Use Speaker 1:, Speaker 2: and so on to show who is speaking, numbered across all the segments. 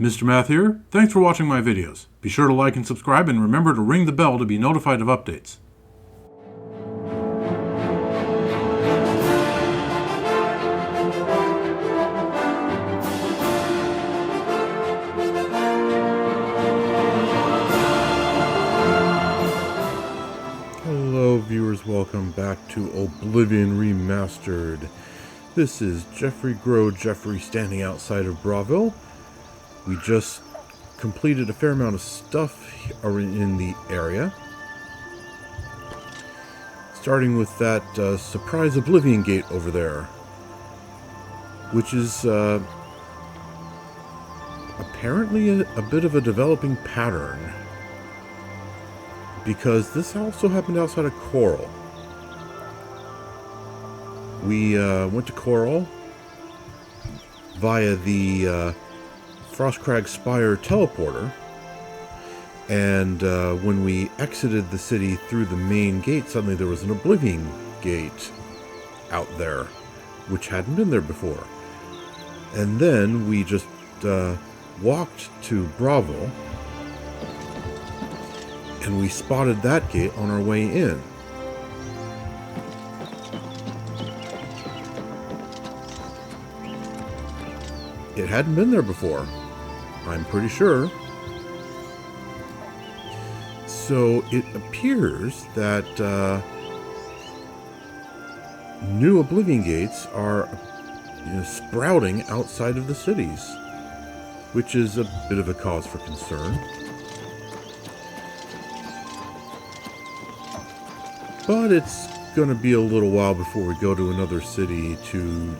Speaker 1: Mr. Math here. Thanks for watching my videos. Be sure to like and subscribe and remember to ring the bell to be notified of updates. Hello viewers, welcome back to Oblivion Remastered. This is Geoffrey standing outside of Bravil. We just completed a fair amount of stuff in the area. Starting with that surprise Oblivion gate over there. Which is apparently a bit of a developing pattern. Because this also happened outside of Coral. We went to Coral via the Frostcrag Spire teleporter, and when we exited the city through the main gate, suddenly there was an Oblivion gate out there, which hadn't been there before. And then we just walked to Bravil, and we spotted that gate on our way in. It hadn't been there before, I'm pretty sure. So it appears that new Oblivion gates are sprouting outside of the cities, which is a bit of a cause for concern. But it's going to be a little while before we go to another city to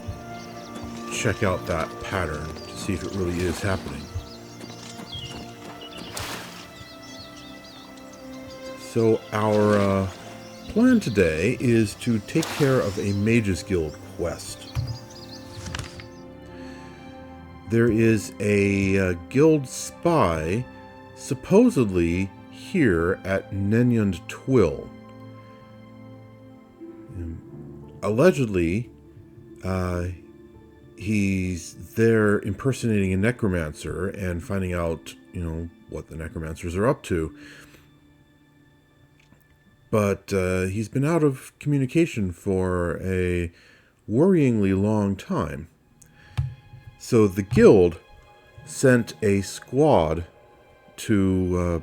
Speaker 1: check out that pattern to see if it really is happening. So our plan today is to take care of a Mages Guild quest. There is a guild spy supposedly here at Nenyond Twyll. Allegedly, he's there impersonating a necromancer and finding out, what the necromancers are up to. But he's been out of communication for a worryingly long time. So the guild sent a squad to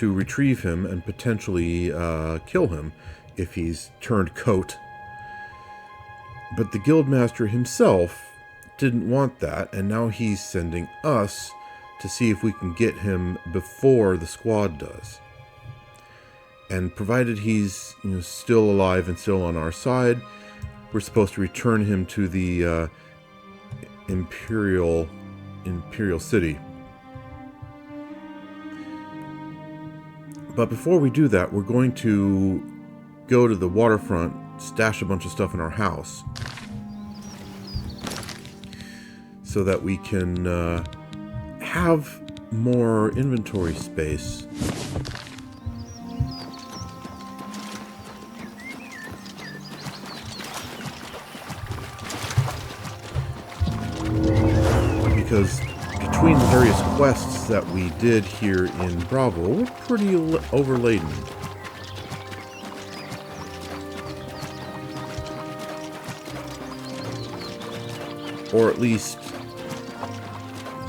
Speaker 1: retrieve him and potentially kill him if he's turned coat. But the guildmaster himself didn't want that, and now he's sending us to see if we can get him before the squad does. And provided he's still alive and still on our side, we're supposed to return him to the Imperial City. But before we do that, we're going to go to the Waterfront, stash a bunch of stuff in our house so that we can have more inventory space. Because between the various quests that we did here in Bravil, we're pretty overladen. Or at least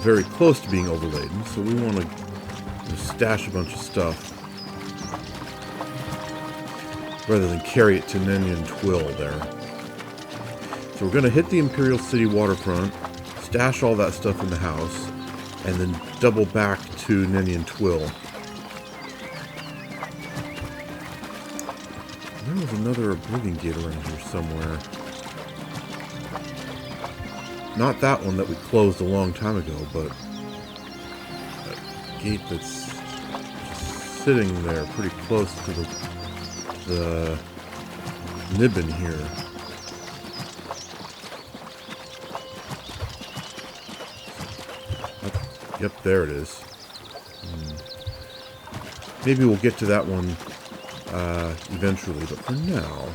Speaker 1: very close to being overladen, so we want to stash a bunch of stuff rather than carry it to Nenyond Twyll there. So we're going to hit the Imperial City waterfront, stash all that stuff in the house, and then double back to Nenyond Twyll. There was another Oblivion gate around here somewhere. Not that one that we closed a long time ago, but a gate that's just sitting there pretty close to the nibbin here. Yep, there it is. Maybe we'll get to that one eventually, but for now,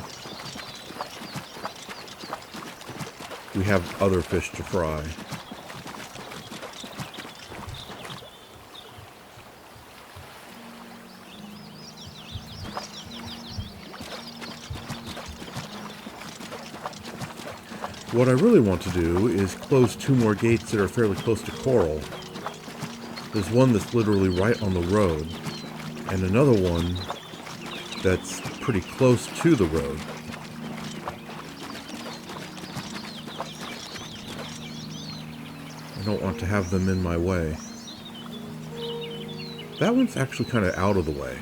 Speaker 1: we have other fish to fry. What I really want to do is close 2 more gates that are fairly close to Coral. There's one that's literally right on the road, and another one that's pretty close to the road. I don't want to have them in my way. That one's actually kind of out of the way,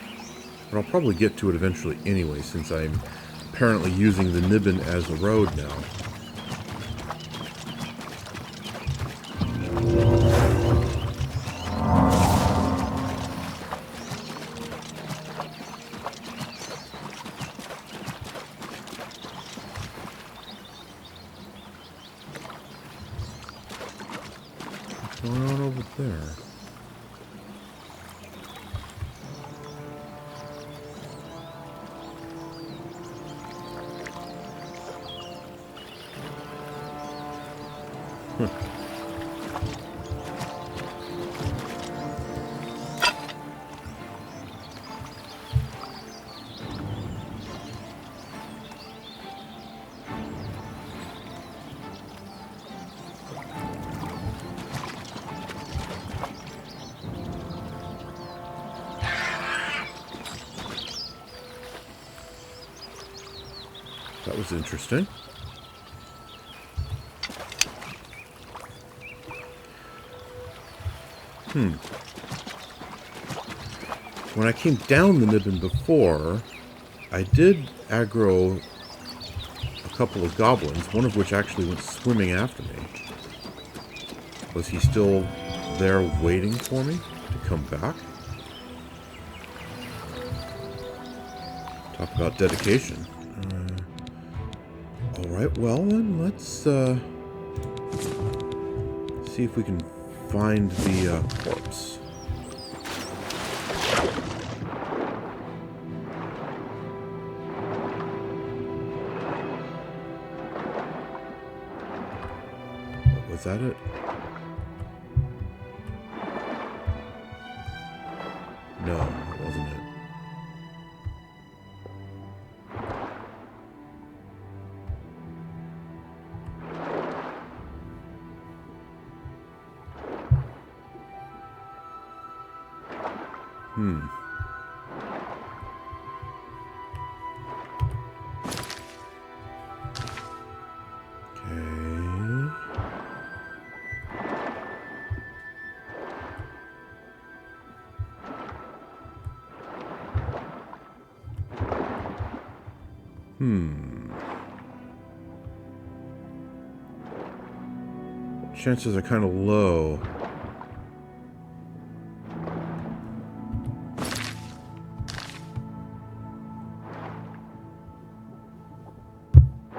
Speaker 1: but I'll probably get to it eventually anyway, since I'm apparently using the Nibbin as a road now. What's going on over there? That was interesting. When I came down the Nibbin before, I did aggro a couple of goblins, one of which actually went swimming after me. Was he still there waiting for me to come back? Talk about dedication. Alright, well then, let's see if we can find the corpse. Was that it? No, it wasn't it. Chances are kind of low.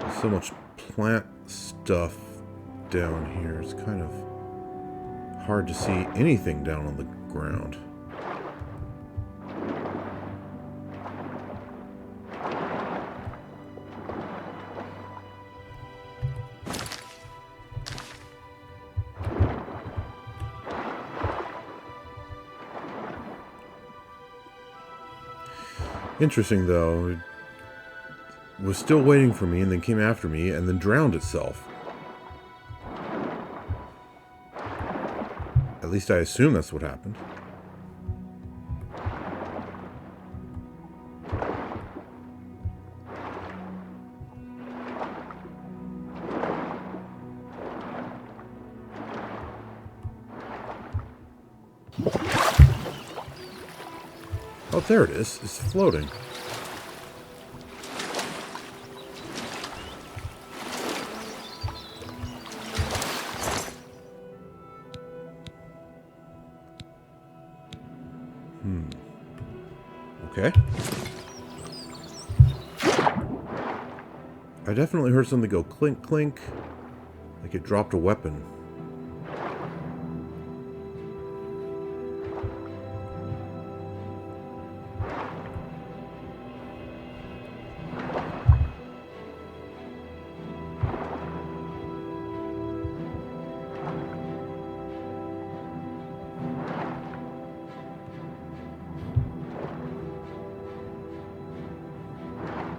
Speaker 1: There's so much plant stuff down here. It's kind of hard to see anything down on the ground. Interesting, though. It was still waiting for me, and then came after me, and then drowned itself. At least I assume that's what happened. Oh, there it is. It's floating. Okay. I definitely heard something go clink, clink. Like it dropped a weapon.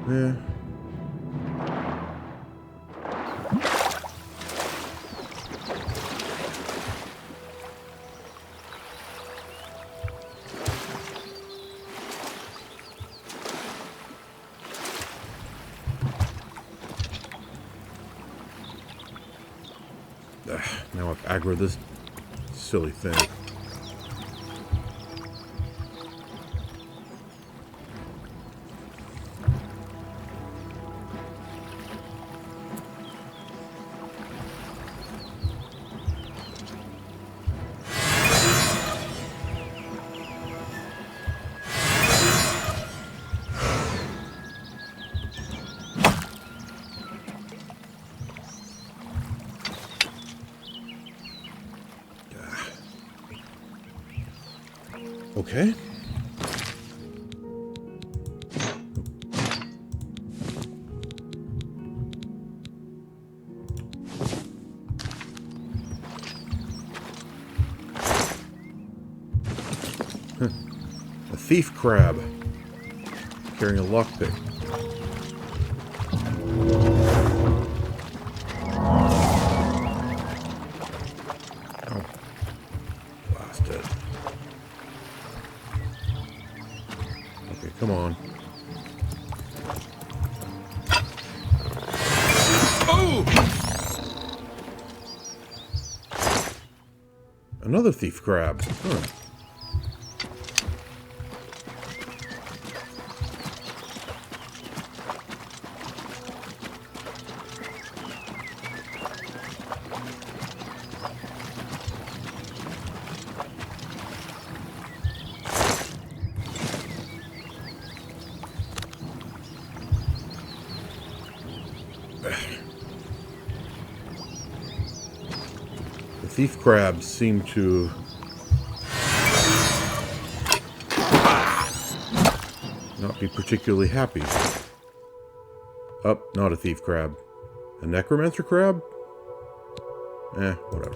Speaker 1: Yeah. Now I've aggroed this silly thing. Okay. A thief crab carrying a lockpick. Oh, blasted. Okay, come on. Oh! Another thief crab. Huh. Thief crabs seem to not be particularly happy. Oh, not a thief crab. A necromancer crab? Whatever.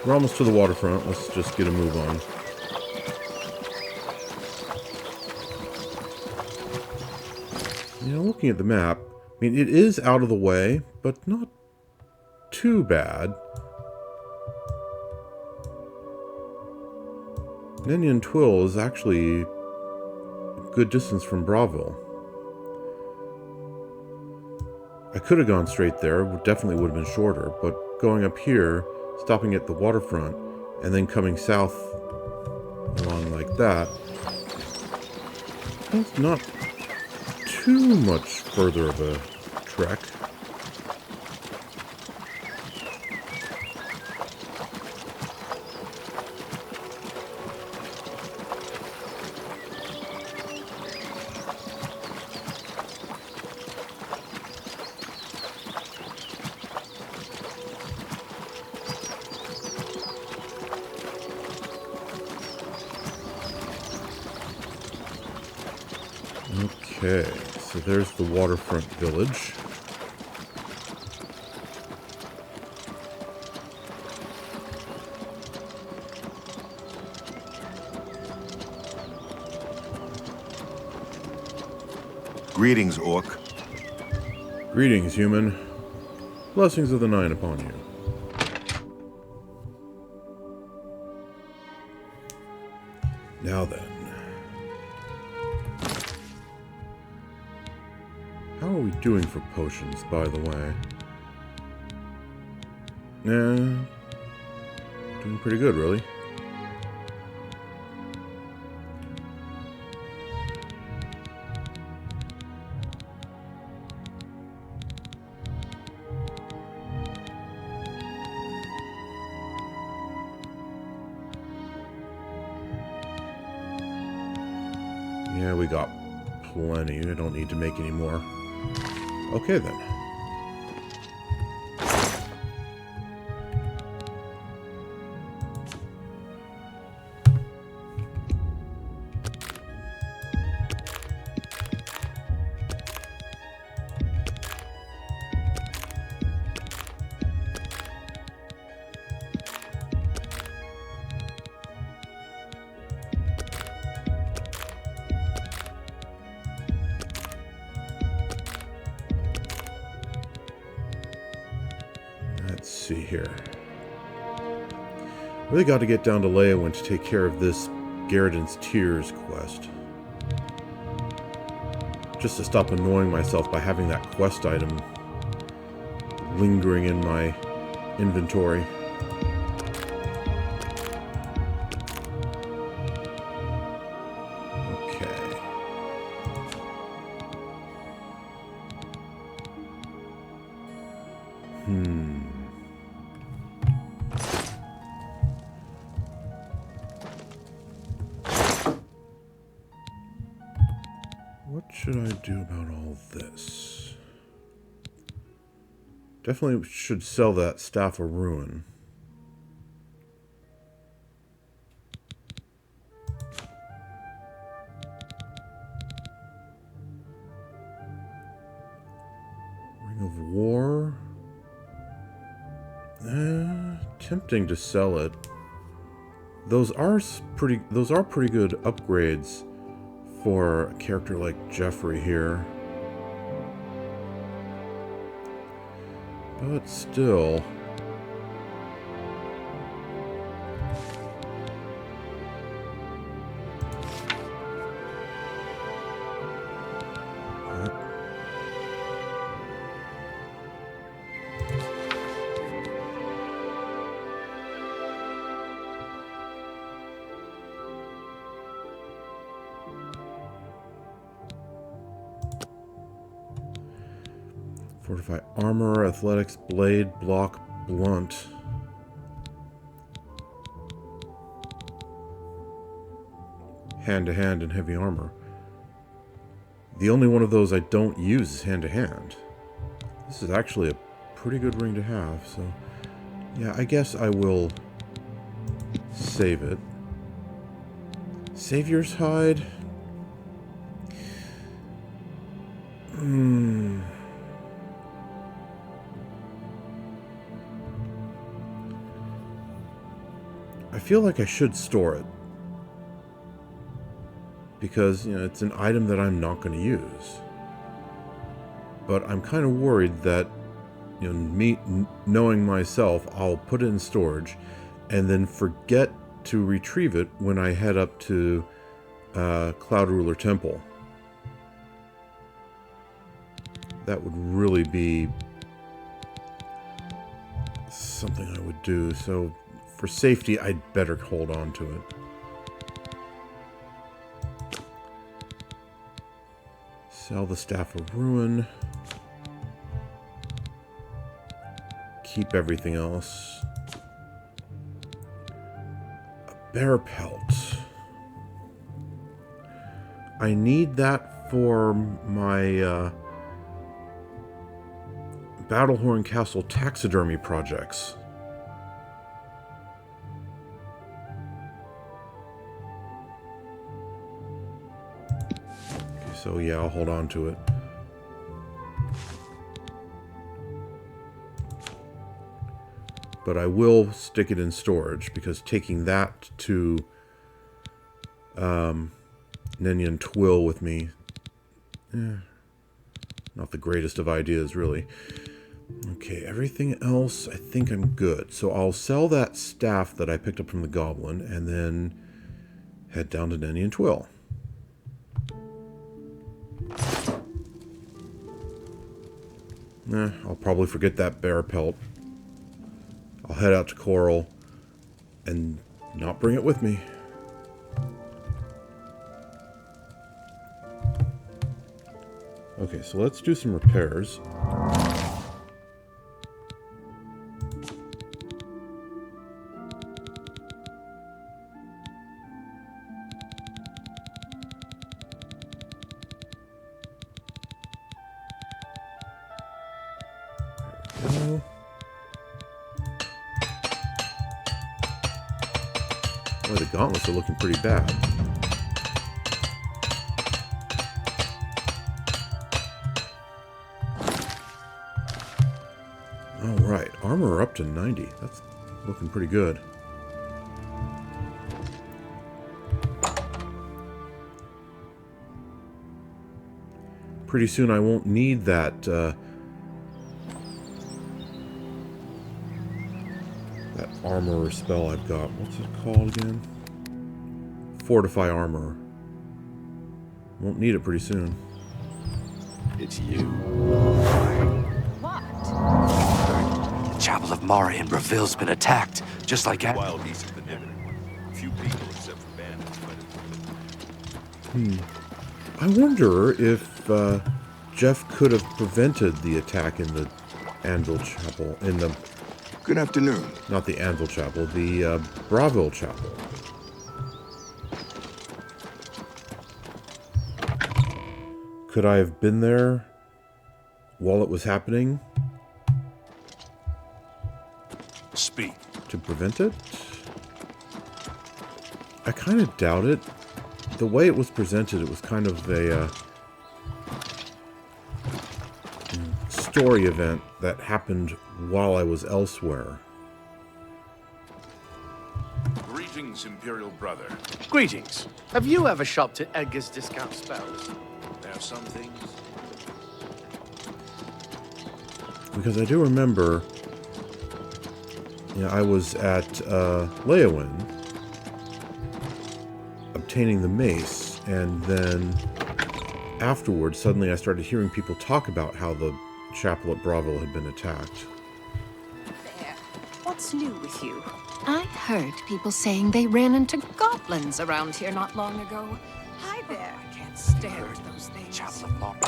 Speaker 1: We're almost to the waterfront. Let's just get a move on. You know, looking at the map, I mean, it is out of the way, but not too bad. Nenyond Twyll is actually a good distance from Bravil. I could have gone straight there. It definitely would have been shorter, but going up here, stopping at the waterfront, and then coming south along like that, that's not too much further of a trek. Okay, so there's the waterfront village.
Speaker 2: Greetings, Orc.
Speaker 1: Greetings, human. Blessings of the Nine upon you. Now then. How are we doing for potions, by the way? Doing pretty good, really. Yeah, we got plenty. I don't need to make any more. Okay, then. Let's see here. Really got to get down to Leyawen to take care of this Garridan's Tears quest. Just to stop annoying myself by having that quest item lingering in my inventory. Okay. What should I do about all this? Definitely should sell that Staff of Ruin. Ring of War. Tempting to sell it. Those are pretty good upgrades for a character like Geoffrey here. But still. Fortify armor, athletics, blade, block, blunt. Hand to hand and heavy armor. The only one of those I don't use is hand to hand. This is actually a pretty good ring to have, so yeah, I guess I will save it. Savior's Hide. I feel like I should store it. Because, you know, it's an item that I'm not going to use. But I'm kind of worried that, you know, me knowing myself, I'll put it in storage and then forget to retrieve it when I head up to Cloud Ruler Temple. That would really be something I would do. So for safety, I'd better hold on to it. Sell the Staff of Ruin. Keep everything else. A bear pelt. I need that for my Battlehorn Castle taxidermy projects. Okay, so yeah, I'll hold on to it. But I will stick it in storage, because taking that to Nenyond Twyll with me, not the greatest of ideas, really. Okay, everything else, I think I'm good. So I'll sell that staff that I picked up from the goblin, and then head down to Nenyond Twyll. I'll probably forget that bear pelt. I'll head out to Coral and not bring it with me. Okay, so let's do some repairs. There we go. Boy, the gauntlets are looking pretty bad. Alright, armor up to 90. That's looking pretty good. Pretty soon I won't need that armor spell I've got. What's it called again? Fortify armor. Won't need it pretty soon.
Speaker 3: It's you.
Speaker 4: What?
Speaker 3: The Chapel of Mara in Bravil's been attacked, just like
Speaker 2: Wild east of the Niven. Few people except for bandits.
Speaker 1: I wonder if Geoff could have prevented the attack in the Anvil Chapel. In the...
Speaker 2: Good afternoon.
Speaker 1: Not the Anvil Chapel, the Bravil Chapel. Could I have been there while it was happening?
Speaker 2: Speak.
Speaker 1: To prevent it? I kind of doubt it. The way it was presented, it was kind of a story event that happened while I was elsewhere.
Speaker 2: Greetings, Imperial brother.
Speaker 5: Greetings. Have you ever shopped at Edgar's Discount Spells?
Speaker 2: There are some things.
Speaker 1: Because I do remember, I was at Leowin obtaining the mace, and then afterwards, suddenly I started hearing people talk about how the chapel at Bravil had been attacked.
Speaker 4: There. What's new with you?
Speaker 6: I heard people saying they ran into goblins around here not long ago.
Speaker 4: Hi there.
Speaker 6: I can't stand those things.
Speaker 3: Chapel of Mara.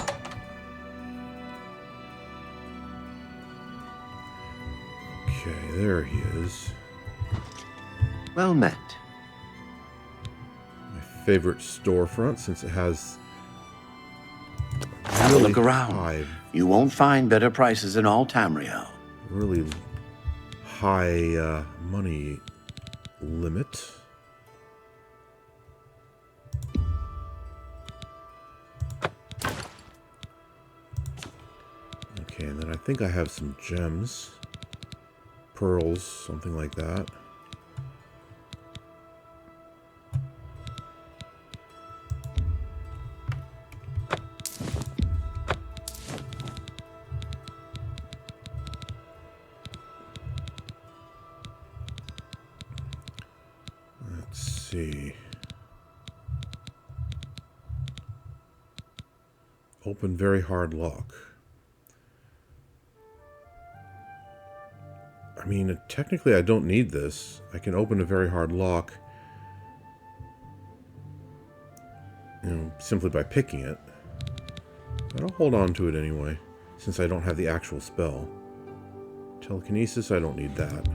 Speaker 1: Okay, there he is.
Speaker 3: Well met.
Speaker 1: My favorite storefront, since it has
Speaker 3: Have a look around.
Speaker 1: high,
Speaker 3: You won't find better prices in all Tamriel.
Speaker 1: really high money limit. Okay, and then I think I have some gems. Pearls, something like that. Let's see. Open very hard lock. I mean, technically I don't need this. I can open a very hard lock, simply by picking it. But I'll hold on to it anyway, since I don't have the actual spell. Telekinesis, I don't need that.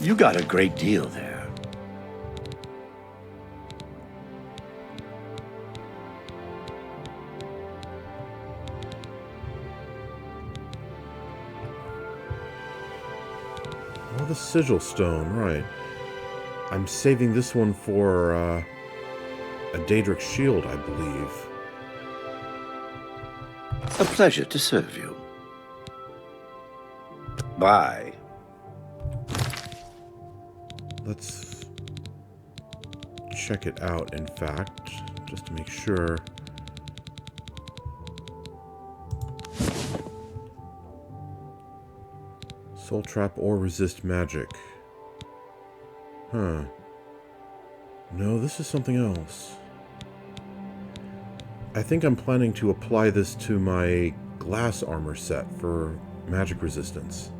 Speaker 3: You got a great deal there.
Speaker 1: Oh, the sigil stone, right. I'm saving this one for a Daedric shield, I believe.
Speaker 3: A pleasure to serve you. Bye.
Speaker 1: Let's check it out, in fact, just to make sure. Soul trap or resist magic. Huh. No, this is something else. I think I'm planning to apply this to my glass armor set for magic resistance.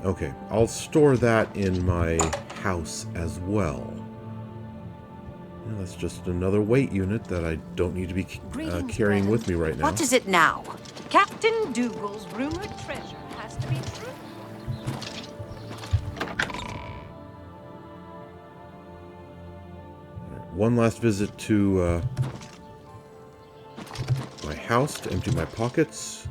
Speaker 1: Okay, I'll store that in my house as well. Yeah, that's just another weight unit that I don't need to be carrying with me right now.
Speaker 4: What is it now? Captain Dougal's rumored treasure has to be true.
Speaker 1: One last visit to my house to empty my pockets.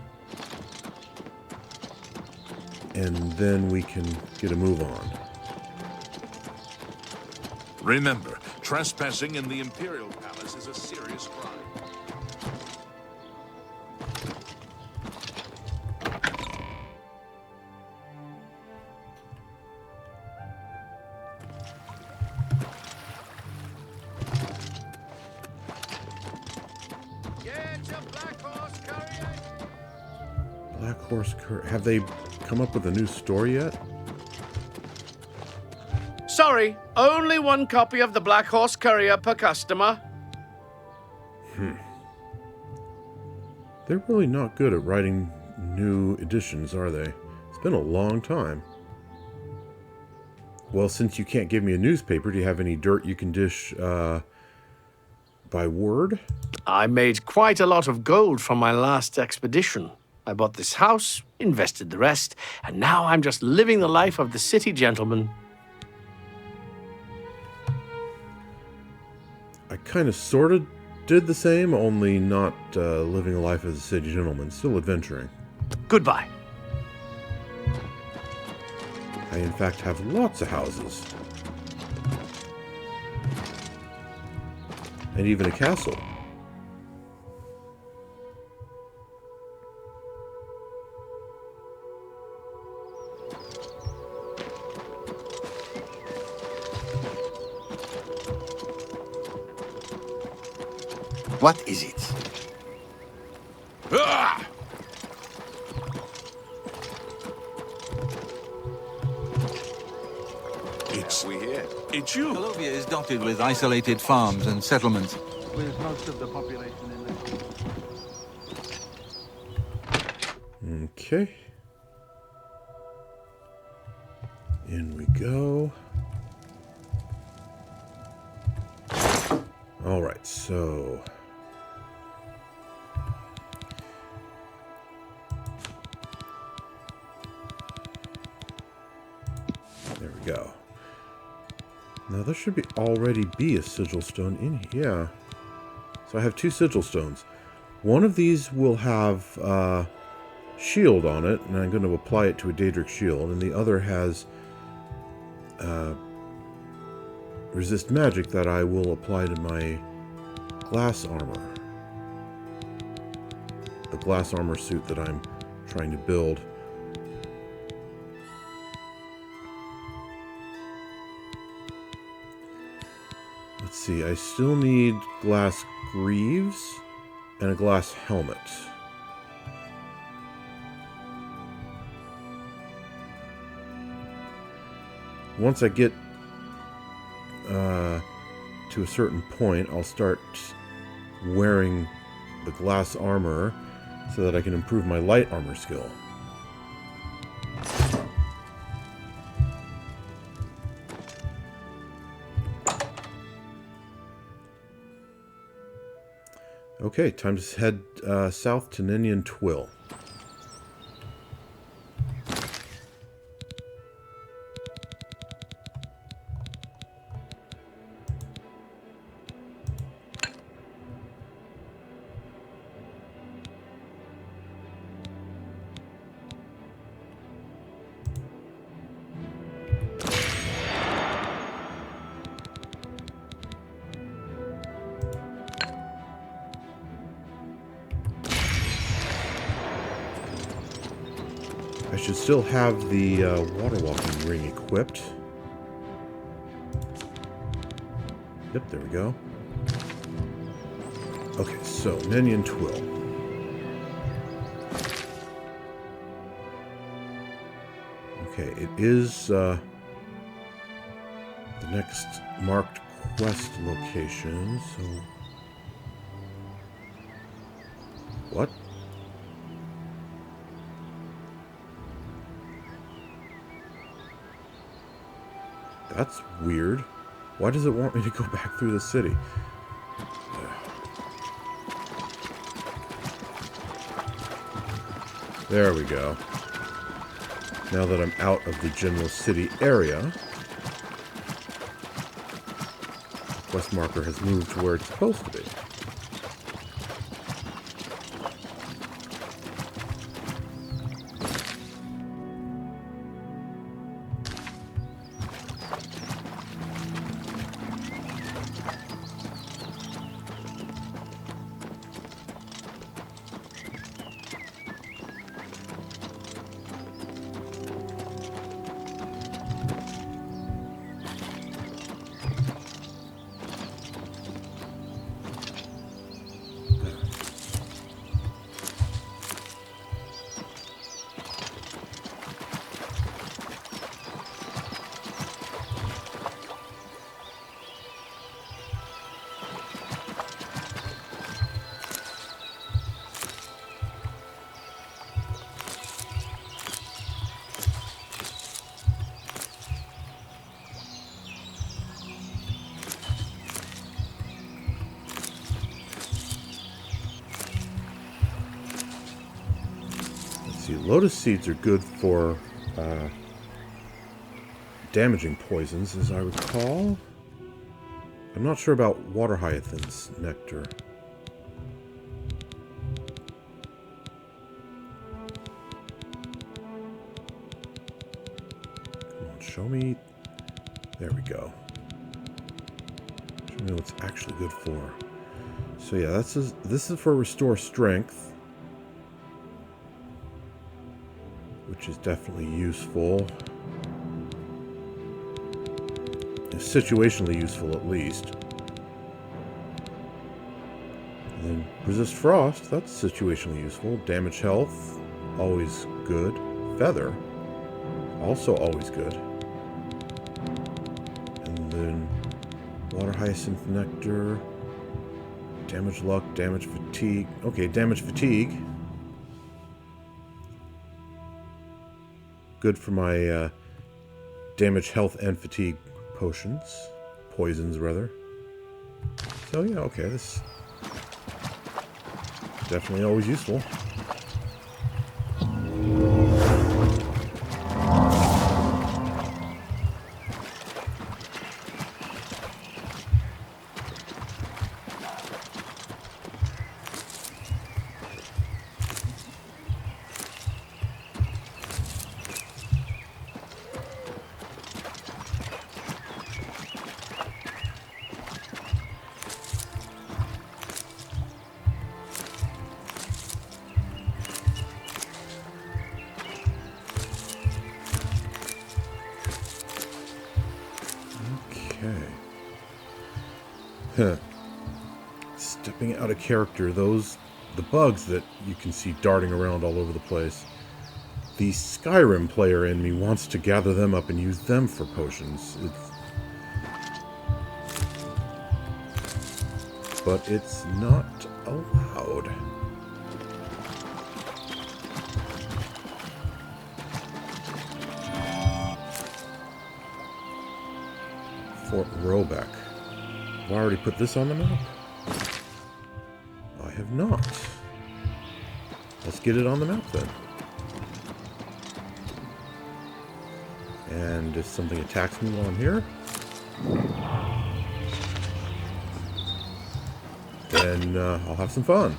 Speaker 1: And then we can get a move on.
Speaker 2: Remember, trespassing in the Imperial Palace is a serious crime.
Speaker 1: Horse Courier. Have they come up with a new store yet?
Speaker 5: Sorry, only one copy of the Black Horse Courier per customer.
Speaker 1: They're really not good at writing new editions, are they? It's been a long time. Well, since you can't give me a newspaper, do you have any dirt you can dish by word?
Speaker 5: I made quite a lot of gold from my last expedition. I bought this house, invested the rest, and now I'm just living the life of the city gentleman.
Speaker 1: I kind of sort of did the same, only not living a life as a city gentleman, still adventuring.
Speaker 5: Goodbye.
Speaker 1: I, in fact, have lots of houses. And even a castle.
Speaker 7: What is it?
Speaker 2: Ah! It's you.
Speaker 8: Colombia is dotted with isolated farms and settlements.
Speaker 9: With most of the population in there.
Speaker 1: Okay. In we go. Alright, so... there we go. Now there should already be a sigil stone in here. Yeah. So I have 2 sigil stones. One of these will have shield on it, and I'm going to apply it to a Daedric shield, and the other has resist magic that I will apply to my glass armor. The glass armor suit that I'm trying to build. Let's see, I still need glass greaves and a glass helmet. Once I get to a certain point, I'll start wearing the glass armor so that I can improve my light armor skill. Okay, time to head south to Nenyond Twyll. I should still have the water walking ring equipped. Yep, there we go. Okay, so Nenyond Twyll. Okay, it is the next marked quest location, so... what? That's weird. Why does it want me to go back through the city? There we go. Now that I'm out of the general city area, the quest marker has moved to where it's supposed to be. lotus seeds are good for damaging poisons, as I recall. I'm not sure about water hyacinth's nectar. Come on, show me. There we go. Show me what it's actually good for. So yeah, this is for restore strength, which is definitely useful. Situationally useful, at least. And then resist frost, that's situationally useful. Damage health, always good. Feather, also always good. And then water hyacinth nectar, damage luck, damage fatigue. Okay, damage fatigue. Good for my damage health and fatigue poisons rather. So yeah, okay, this is definitely always useful. Stepping out of character, the bugs that you can see darting around all over the place. The Skyrim player in me wants to gather them up and use them for potions. But it's not allowed. Fort Roebuck. Have I already put this on the map? I have not. Let's get it on the map then. And if something attacks me while I'm here, then I'll have some fun.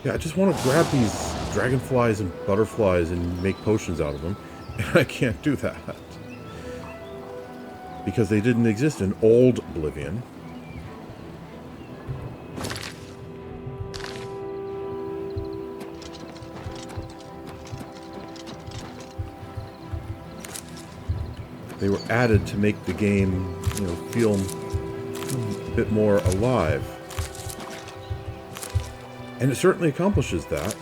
Speaker 1: Yeah, I just want to grab these dragonflies and butterflies and make potions out of them, and I can't do that. Because they didn't exist in old Oblivion. They were added to make the game, feel a bit more alive. And it certainly accomplishes that.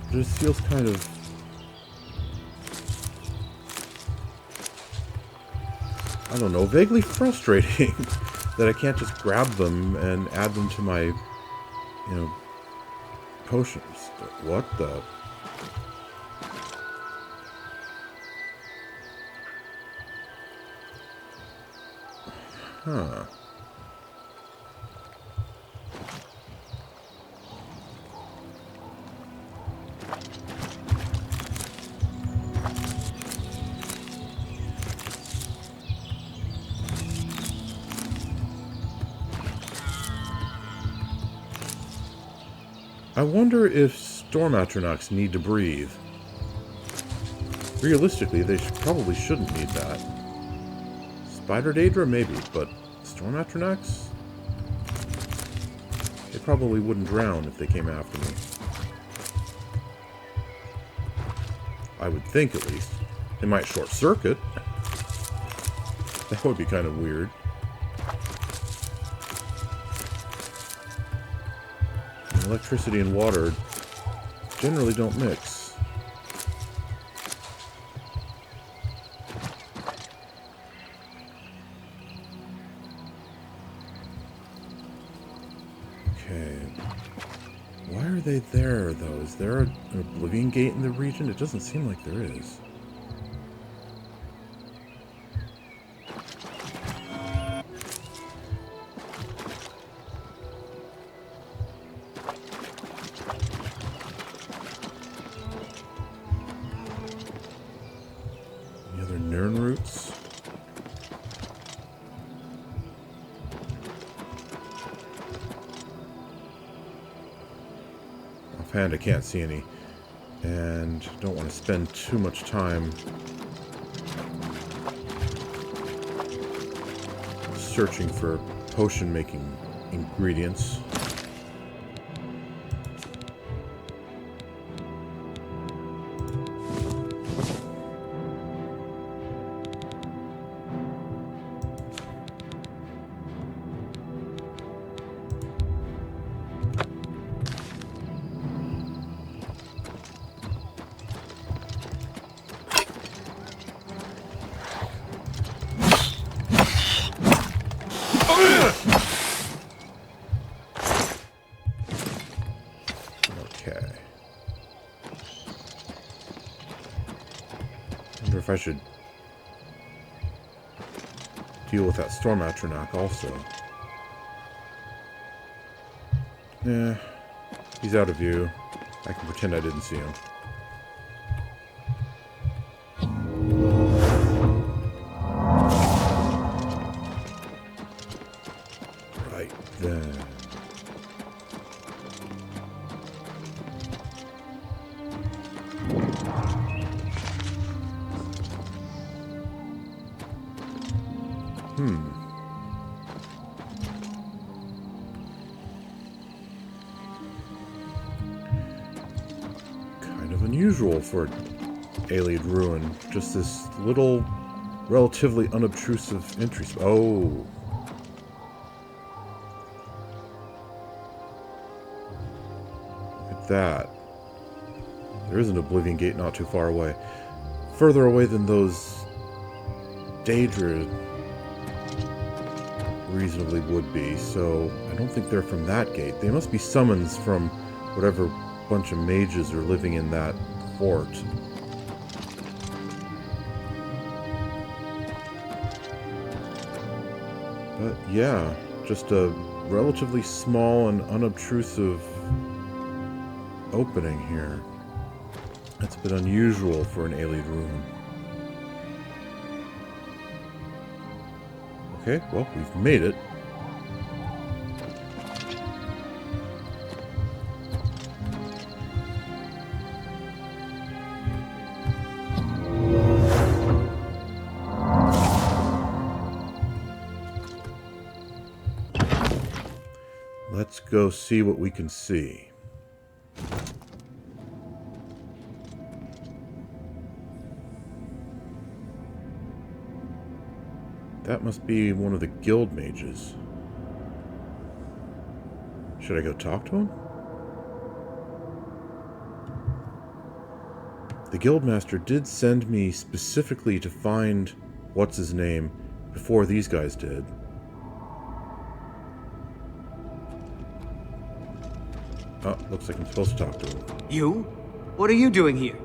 Speaker 1: It just feels kind of... I don't know, vaguely frustrating that I can't just grab them and add them to my, potions. What the... Huh. I wonder if storm atronachs need to breathe. Realistically, they probably shouldn't need that. Spider Daedra, maybe, but storm atronachs? They probably wouldn't drown if they came after me. I would think, at least. They might short circuit. That would be kind of weird. Electricity and water generally don't mix. Okay. Why are they there, though? Is there an Oblivion Gate in the region? It doesn't seem like there is. Any other Nern routes? Offhand, I can't see any, and don't want to spend too much time searching for potion making ingredients. If I should deal with that Storm Atronach also. Yeah, he's out of view. I can pretend I didn't see him. Right then. Kind of unusual for Ayleid Ruin. Just this little, relatively unobtrusive entry. Oh. Look at that. There is an Oblivion Gate not too far away. Further away than those Daedra reasonably would be, so I don't think they're from that gate. They must be summons from whatever bunch of mages are living in that fort. But yeah, just a relatively small and unobtrusive opening here. That's a bit unusual for an Ayleid Ruin. Okay, well, we've made it. Let's go see what we can see. That must be one of the guild mages. Should I go talk to him? The guildmaster did send me specifically to find what's his name before these guys did. Oh, looks like I'm supposed to talk to him.
Speaker 10: You? What are you doing here?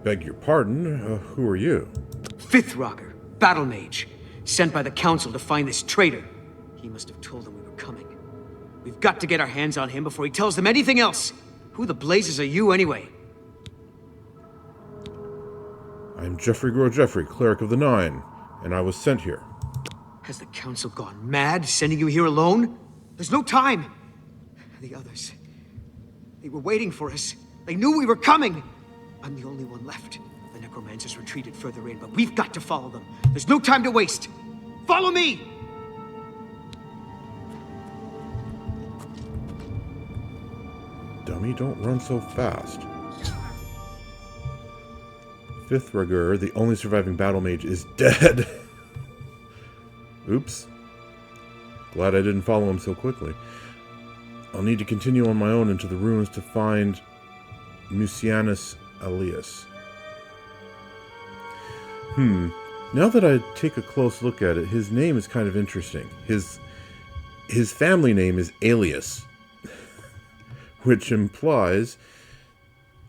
Speaker 1: Beg your pardon, who are you?
Speaker 10: Fifth Rocker, Battlemage, sent by the Council to find this traitor. He must have told them we were coming. We've got to get our hands on him before he tells them anything else. Who the blazes are you, anyway?
Speaker 1: I'm Geoffrey, Cleric of the Nine, and I was sent here.
Speaker 10: Has the Council gone mad, sending you here alone? There's no time! The others... they were waiting for us. They knew we were coming! I'm the only one left. The Necromancers retreated further in, but we've got to follow them. There's no time to waste! Follow me!
Speaker 1: dummy. Don't run so fast. Fifth Rigor, the only surviving battle mage, is dead. Oops. Glad I didn't follow him so quickly. I'll need to continue on my own into the ruins to find Mucianus Alias. Now that I take a close look at it, his name is kind of interesting. His family name is Alias, which implies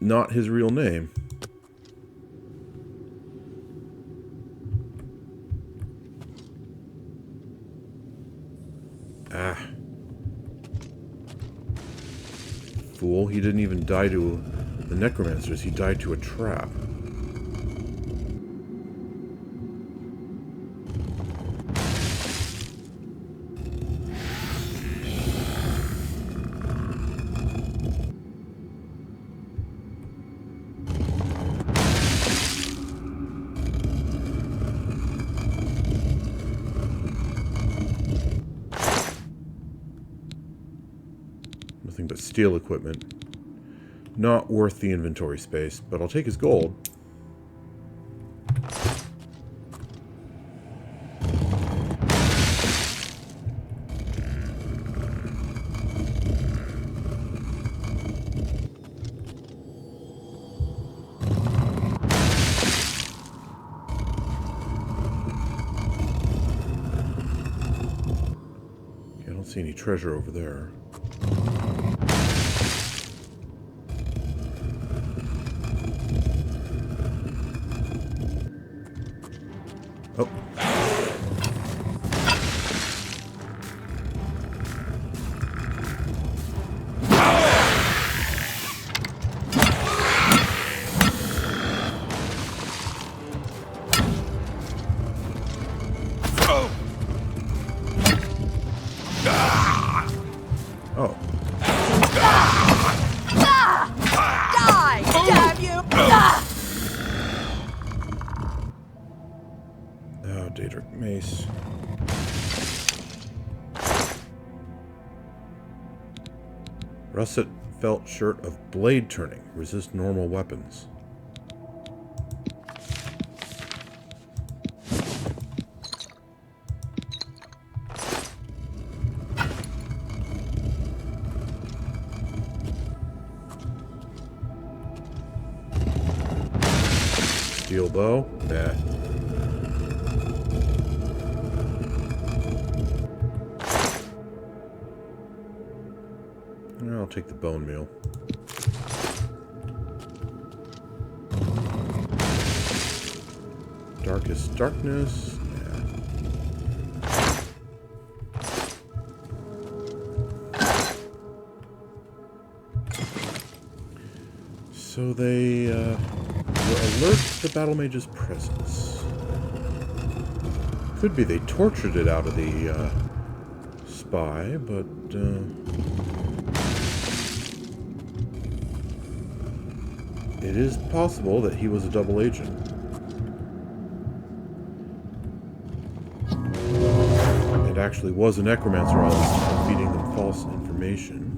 Speaker 1: not his real name. Ah. Fool, he didn't even die to the Necromancers, he died to a trap. Nothing but steel equipment. Not worth the inventory space, but I'll take his gold. Okay, I don't see any treasure over there. Oh. Oh.
Speaker 4: Die! Damn you!
Speaker 1: Oh, Daedric Mace. Russet felt shirt of blade turning. Resist normal weapons. Steel bow? Nah. I'll take the bone meal. Darkest darkness. Yeah. So they were alert to the Battlemage's presence. Could be they tortured it out of the spy, but it is possible that he was a double agent. It actually was a necromancer all this time, feeding them false information.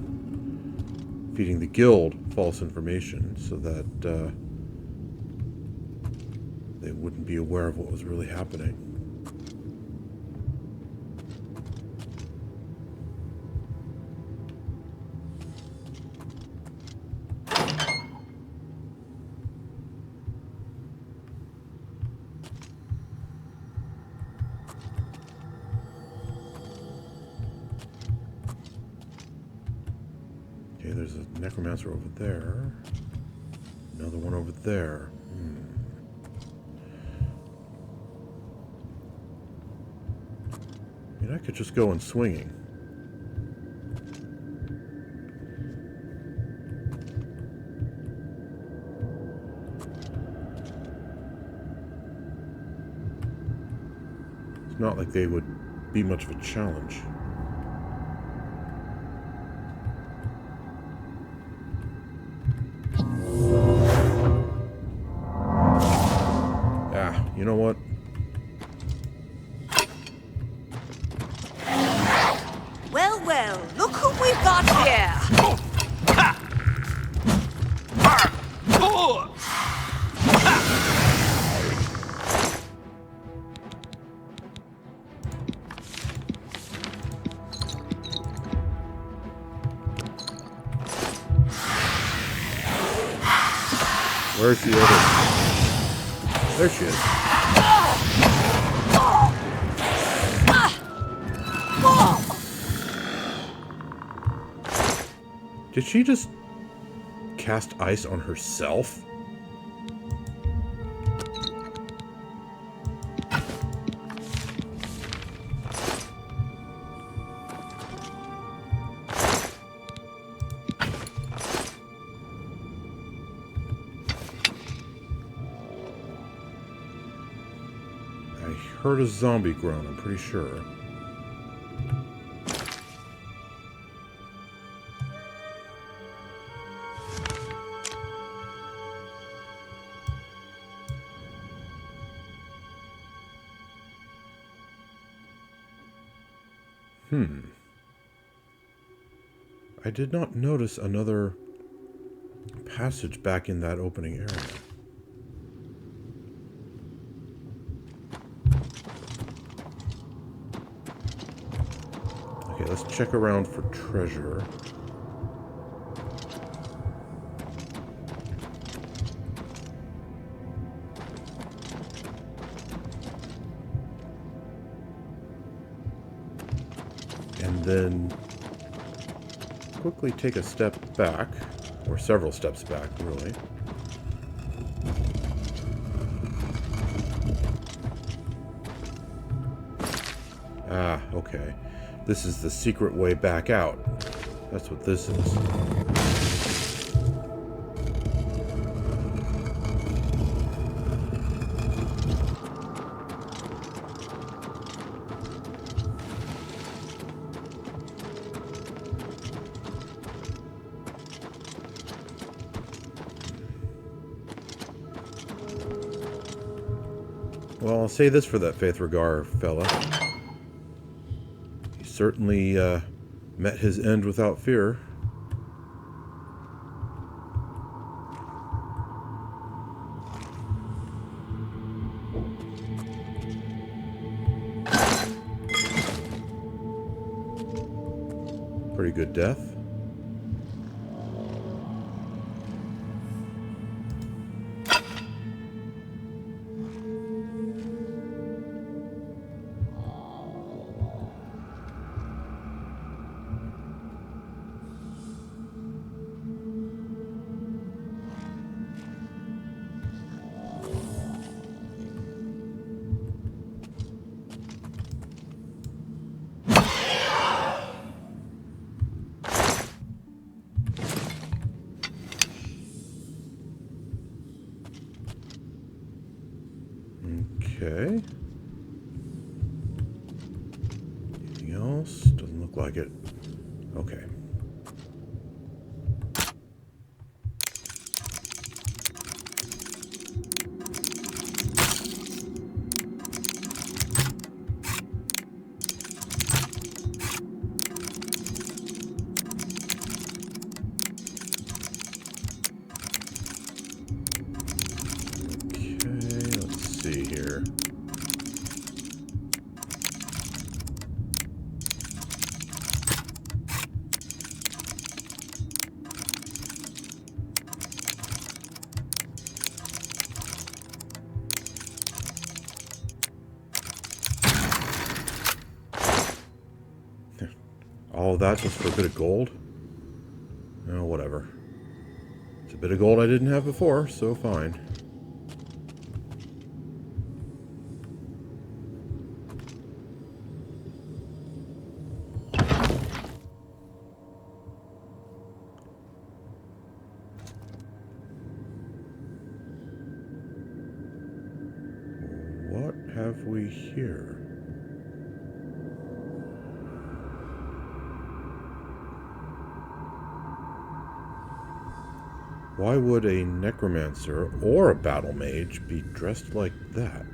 Speaker 1: Feeding the guild false information so that they wouldn't be aware of what was really happening. Okay, there's a necromancer over there. Another one over there. I mean, I could just go in swinging. It's not like they would be much of a challenge. You know what?
Speaker 4: Well, well, look who we've got here!
Speaker 1: Where's the other? There she is. Did she just cast ice on herself? I heard a zombie groan, I'm pretty sure. I did not notice another passage back in that opening area. Okay, let's check around for treasure. And then quickly take a step back, or several steps back, really. Ah, okay. This is the secret way back out. That's what this is. Well, I'll say this for that Faith Regar fella. He certainly met his end without fear. Pretty good death. Okay. Anything else? Doesn't look like it. Okay. Here. All of that just for a bit of gold? Oh, whatever. It's a bit of gold I didn't have before, so fine. What have we here? Why would a necromancer or a battle mage be dressed like that?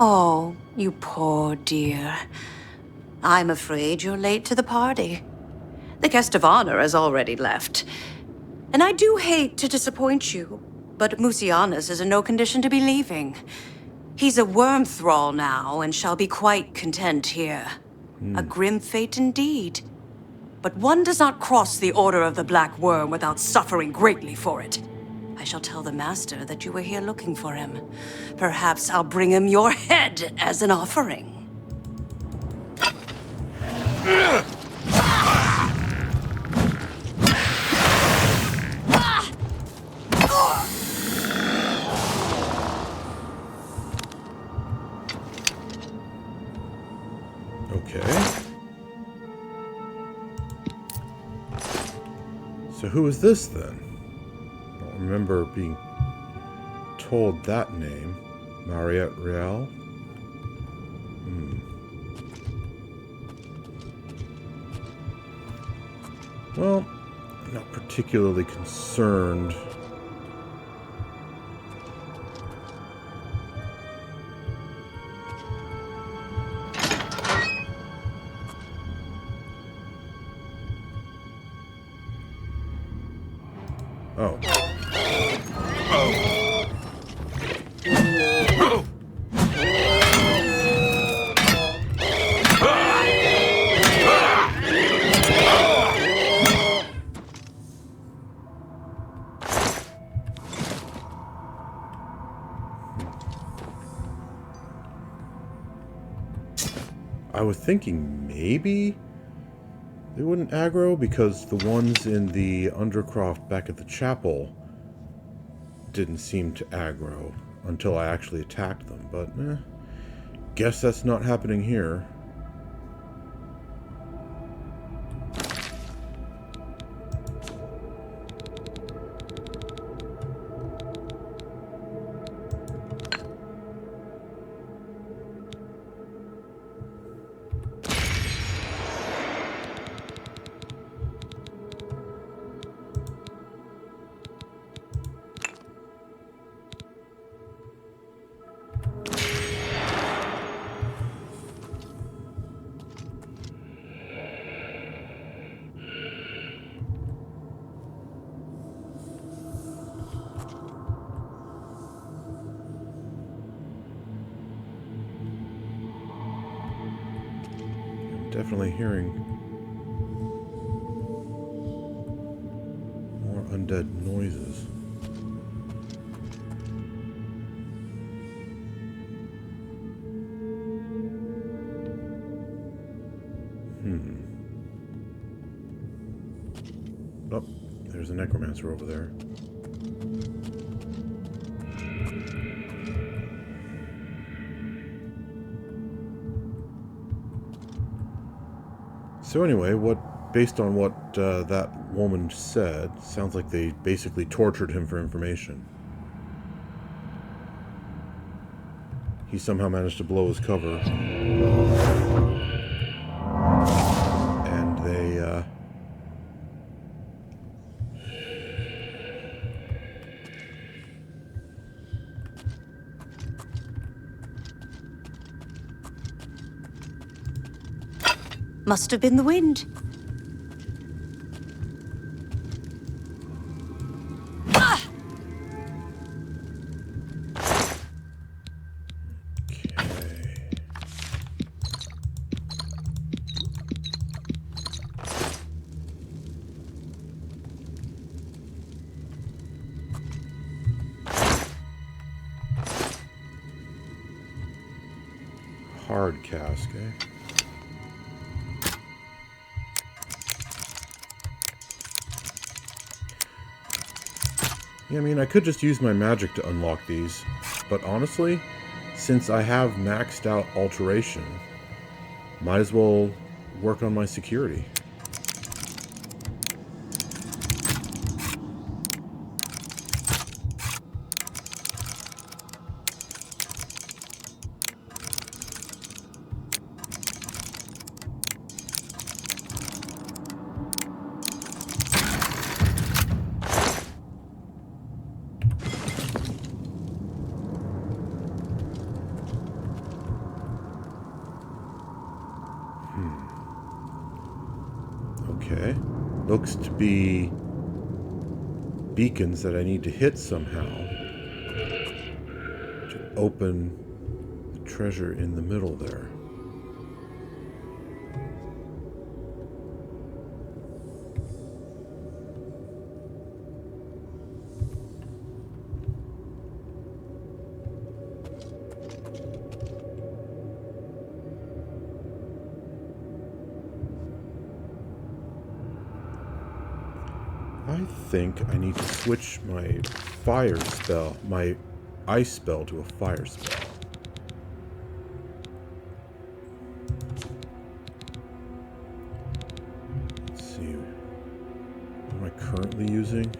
Speaker 11: Oh, you poor dear. I'm afraid you're late to the party. The guest of honor has already left. And I do hate to disappoint you, but Mucianus is in no condition to be leaving. He's a worm thrall now, and shall be quite content here. A grim fate indeed. But one does not cross the Order of the Black Worm without suffering greatly for it. I shall tell the Master that you were here looking for him. Perhaps I'll bring him your head as an offering.
Speaker 1: Okay. So who is this then? I don't remember being told that name. Mariette Real? Well, I'm not particularly concerned. Oh. I was thinking maybe they wouldn't aggro because the ones in the Undercroft back at the chapel didn't seem to aggro until I actually attacked them, but guess that's not happening here. Definitely hearing more undead noises. Oh, there's a necromancer over there. So anyway, based on what that woman said, sounds like they basically tortured him for information. He somehow managed to blow his cover. And they,
Speaker 11: Must have been the wind.
Speaker 1: hard cask, eh? Yeah, I mean, I could just use my magic to unlock these, but honestly, since I have maxed out alteration, might as well work on my security. Okay. Looks to be beacons that I need to hit somehow to open the treasure in the middle there. I think I need to switch my fire spell, my ice spell, to a fire spell. Let's see. What am I currently using?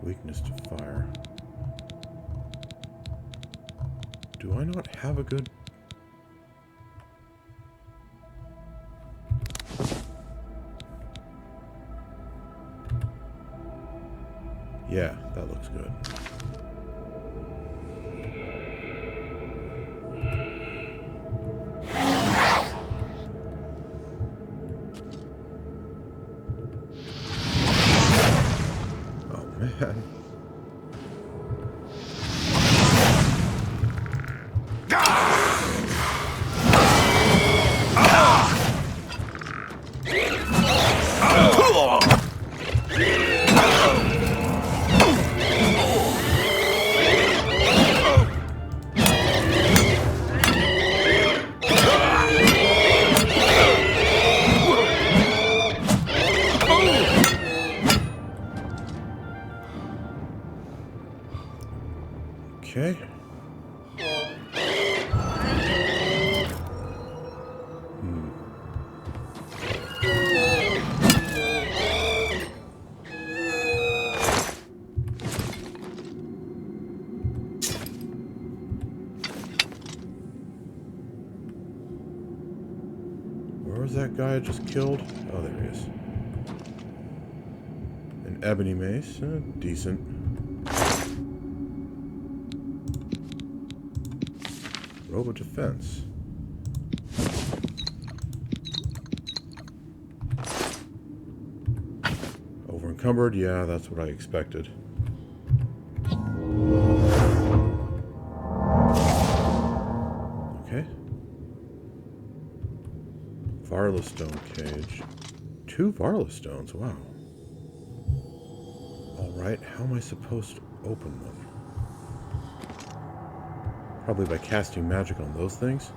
Speaker 1: Weakness to fire. Do I not have a good... Yeah, that looks good. Man. Okay. Where was that guy I just killed? Oh, there he is. An ebony mace. Decent. Robe of defense. Over encumbered? Yeah, that's what I expected. Okay. Varla stone cage. 2 Varla stones, wow. Alright, how am I supposed to open them? Probably by casting magic on those things.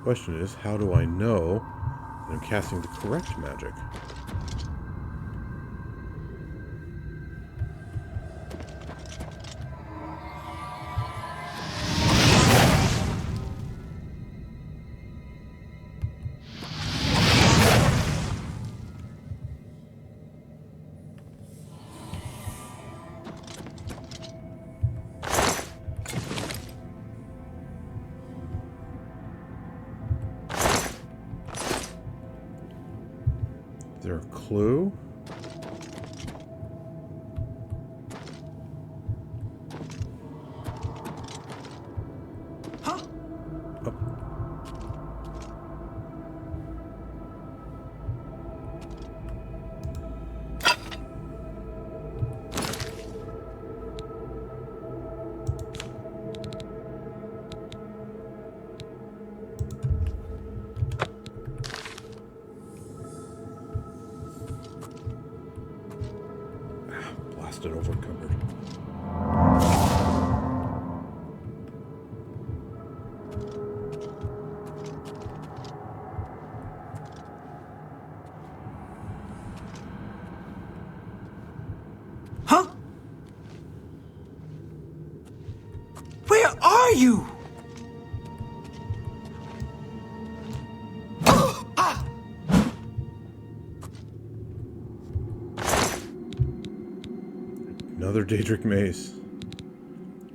Speaker 1: Question is, how do I know that I'm casting the correct magic? Is there a clue?
Speaker 10: Huh?
Speaker 1: Oh. Blasted over encumbered.
Speaker 10: you?
Speaker 1: Another Daedric Mace.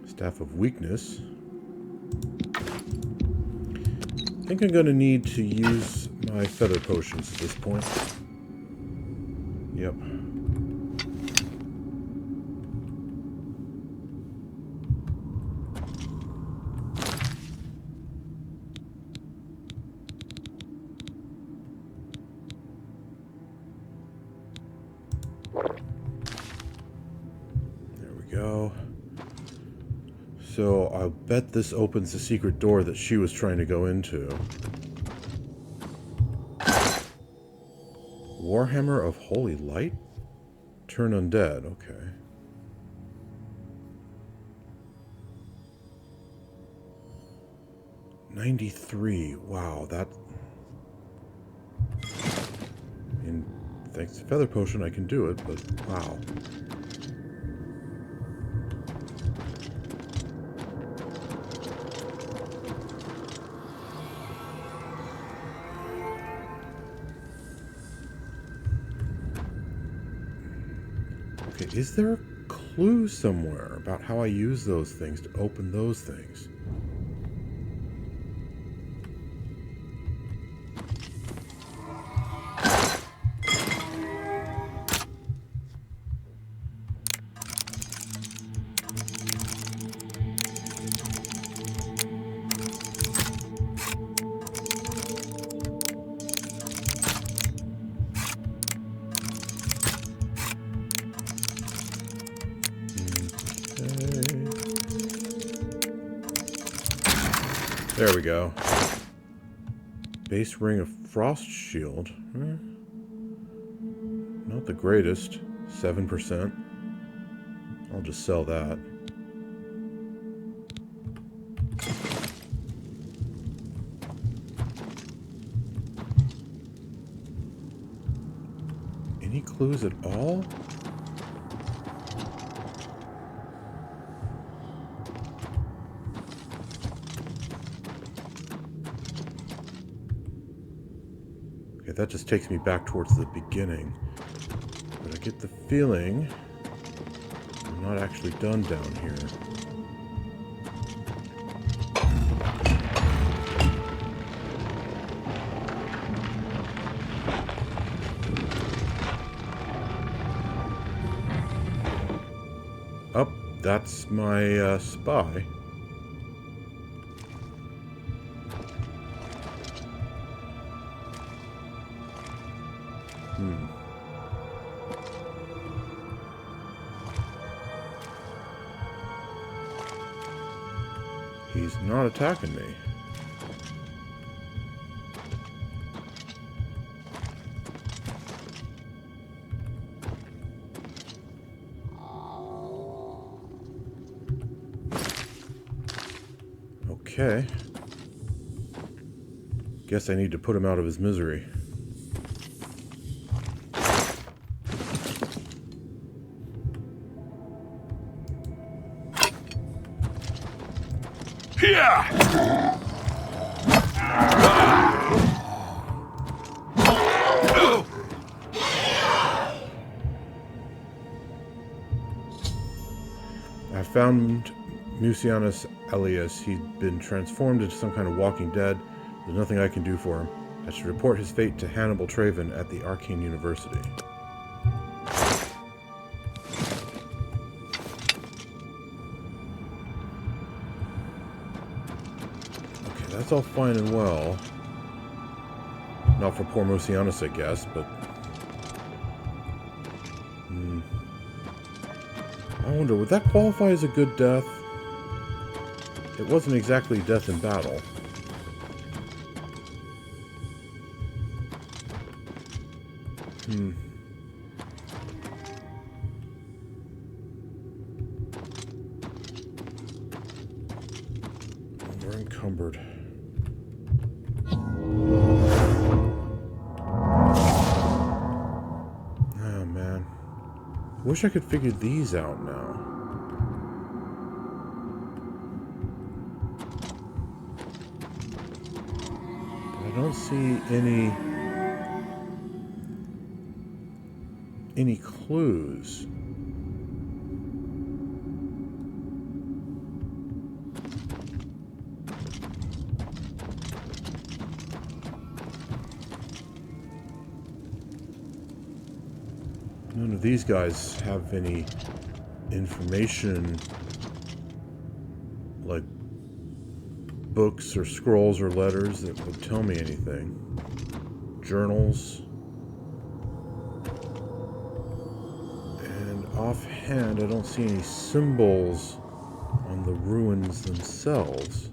Speaker 1: Staff of Weakness. I think I'm going to need to use my feather potions at this point. Yep. Go. So I'll bet this opens the secret door that she was trying to go into. Warhammer of Holy Light? Turn undead, okay. $93. Wow, that... And thanks to Feather Potion I can do it, but wow. Okay, is there a clue somewhere about how I use those things to open those things? There we go. Base ring of frost shield. Not the greatest. 7%. I'll just sell that. Any clues at all? That just takes me back towards the beginning. But I get the feeling I'm not actually done down here. Oh, that's my spy. He's not attacking me. Okay. Guess I need to put him out of his misery. I found Mucianus Alias. He'd been transformed into some kind of walking dead. There's nothing I can do for him. I should report his fate to Hannibal Travon at the Arcane University. Okay, that's all fine and well. Not for poor Mucianus, I guess, but... I wonder, would that qualify as a good death? It wasn't exactly death in battle. We're encumbered. Oh, man. Wish I could figure these out now. don't see any clues. None of these guys have any information like books or scrolls or letters that would tell me anything. Journals. And offhand, I don't see any symbols on the ruins themselves.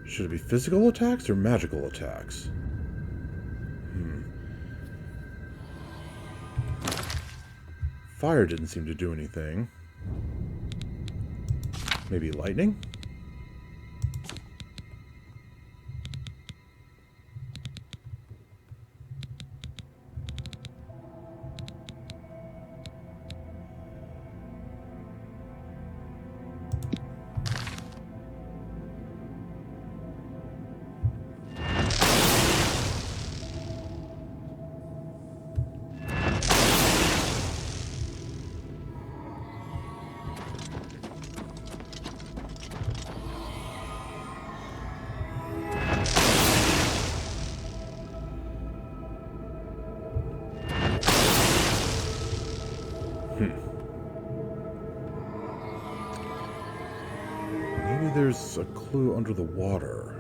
Speaker 1: Should it be physical attacks or magical attacks? Fire didn't seem to do anything. Maybe lightning? Maybe there's a clue under the water.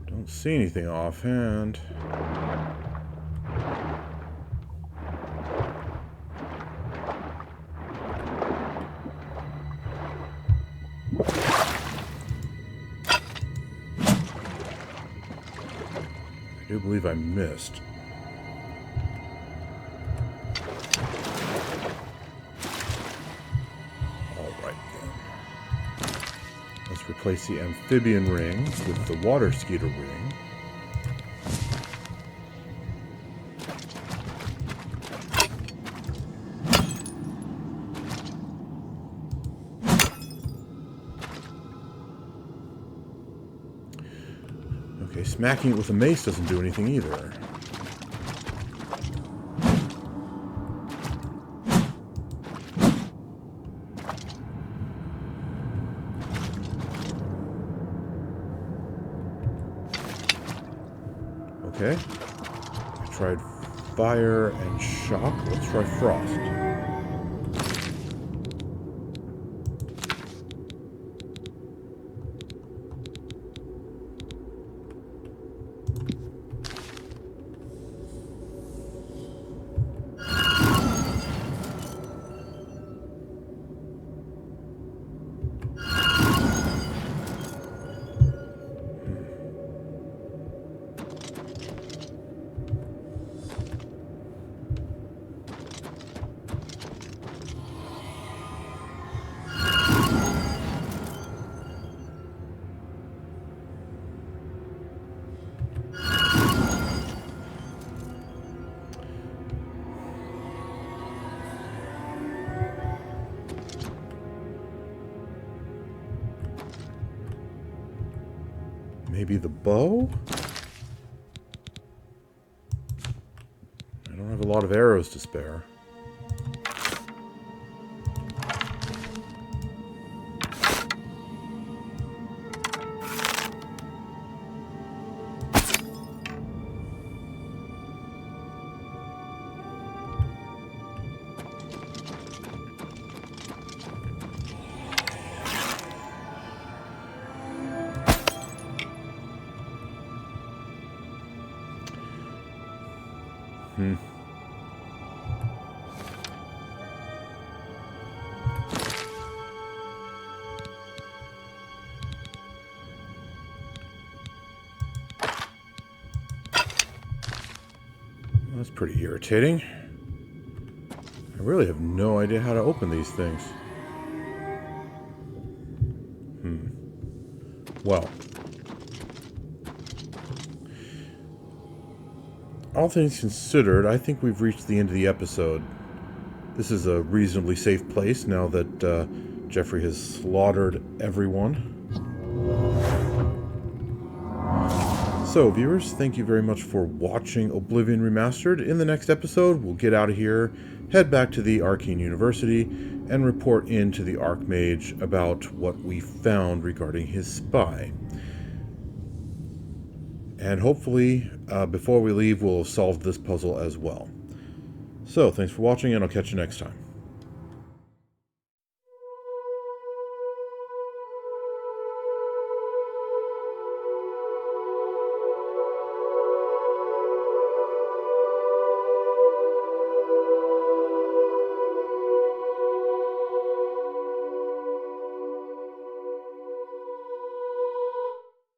Speaker 1: Don't see anything offhand. I do believe I missed. Replace the amphibian ring with the water skeeter ring. Okay, smacking it with a mace doesn't do anything either. Okay. I tried fire and shock. Let's try frost. Maybe the bow? I don't have a lot of arrows to spare. That's pretty irritating. I really have no idea how to open these things. Well. All things considered, I think we've reached the end of the episode. This is a reasonably safe place now that Geoffrey has slaughtered everyone. So, viewers, thank you very much for watching Oblivion Remastered. In the next episode, we'll get out of here, head back to the Arcane University, and report into the Archmage about what we found regarding his spy. And hopefully, before we leave, we'll solve this puzzle as well. So, thanks for watching, and I'll catch you next time.